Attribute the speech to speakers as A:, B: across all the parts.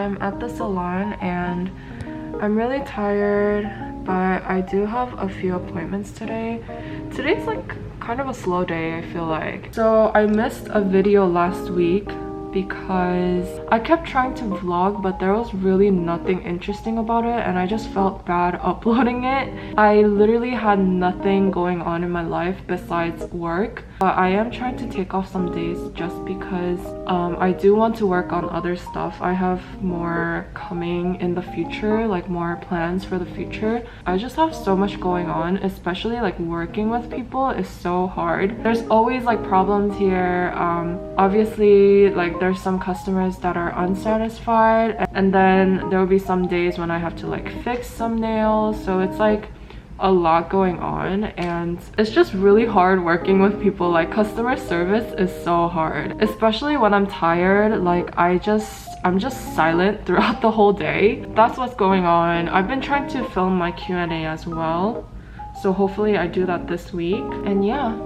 A: I'm at the salon and I'm really tired, but I do have a few appointments today. Today's like kind of a slow day, I feel like. So I missed a video last week because I kept trying to vlog, but there was really nothing interesting about it and I just felt bad uploading it. I literally had nothing going on in my life besides work, but I am trying to take off some days just because I do want to work on other stuff. I have more coming in the future, like more plans for the future. I just have so much going on, especially like working with people is so hard. There's always like problems here. Obviously, like there's some customers that are unsatisfied, and then there will be some days when I have to like fix some nails, so it's like a lot going on and it's just really hard working with people. Like customer service is so hard, especially when I'm tired. Like I'm just silent throughout the whole day. That's what's going on. I've been trying to film my Q&A as well, so hopefully I do that this week. And yeah,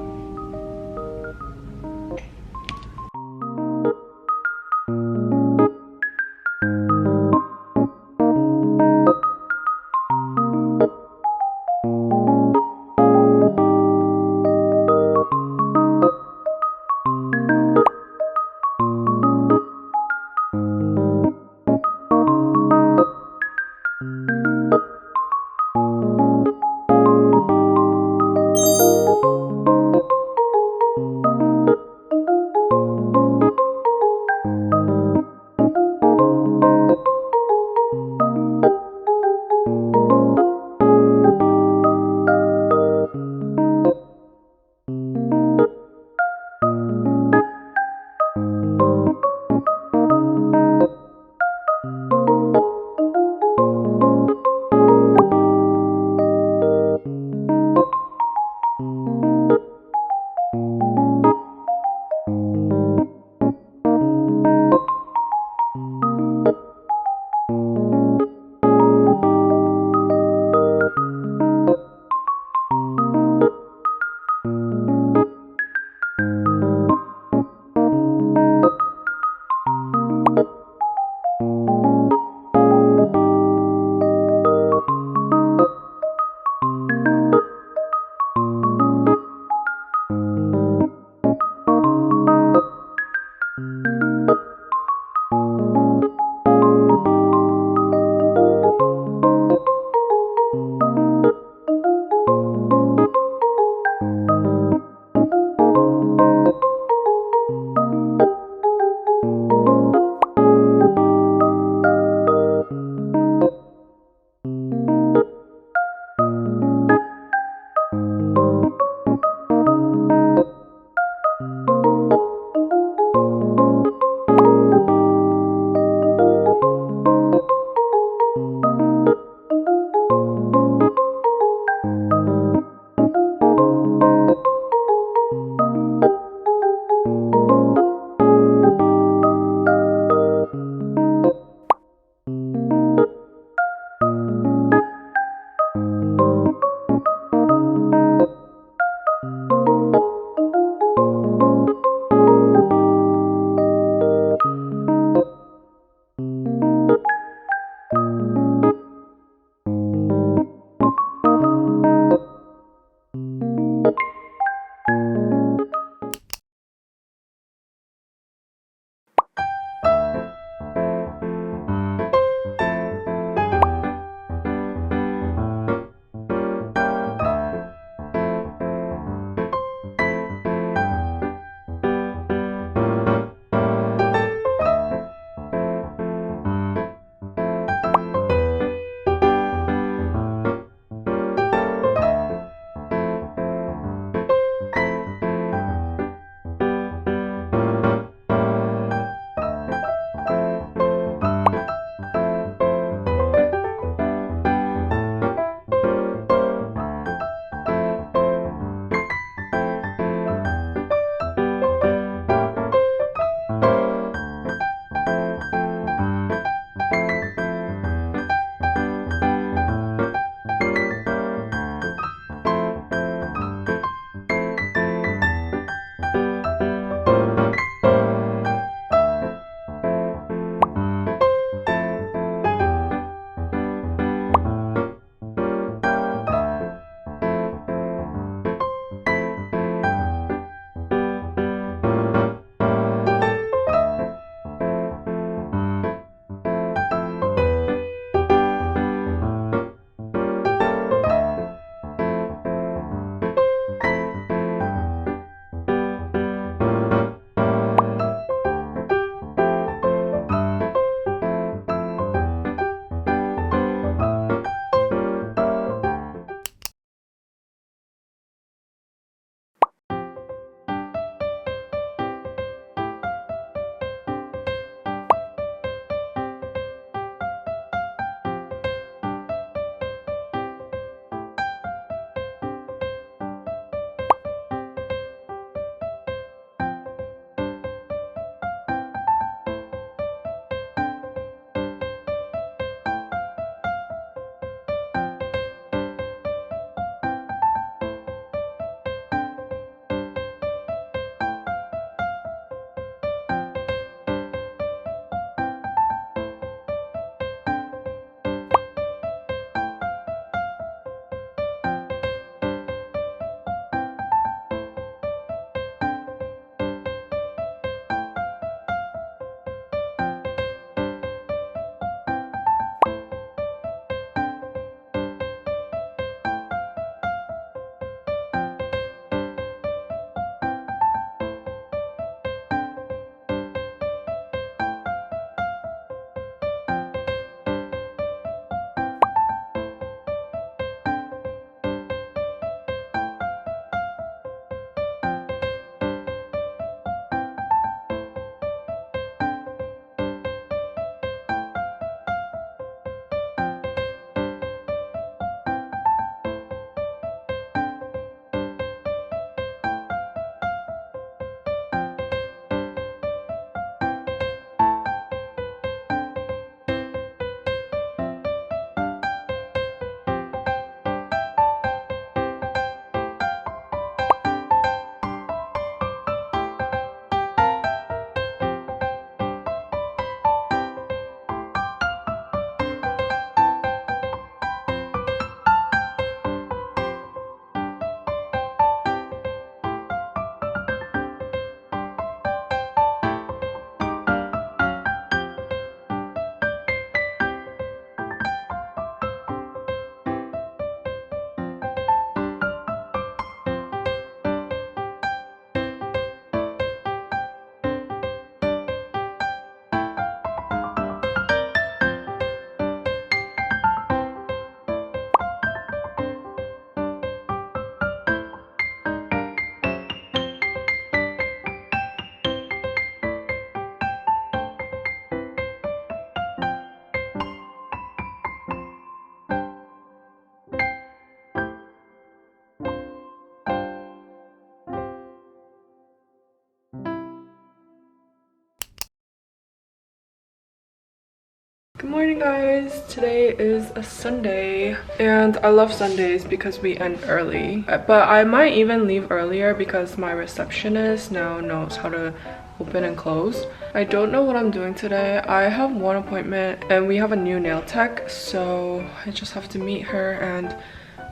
A: Good morning guys. Today is a Sunday and I love Sundays because we end early, but I might even leave earlier because my receptionist now knows how to open and close. I don't know what I'm doing today. I have one appointment and we have a new nail tech, so I just have to meet her and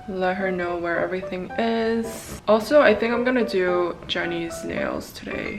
A: let her know where everything is. Also, I think I'm gonna do Jenny's nails today.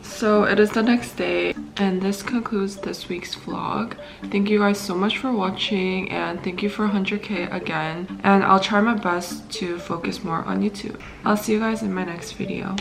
A: So it is the next day and this concludes this week's vlog. Thank you guys so much for watching and thank you for 100k again, and I'll try my best to focus more on YouTube. I'll see you guys in my next video.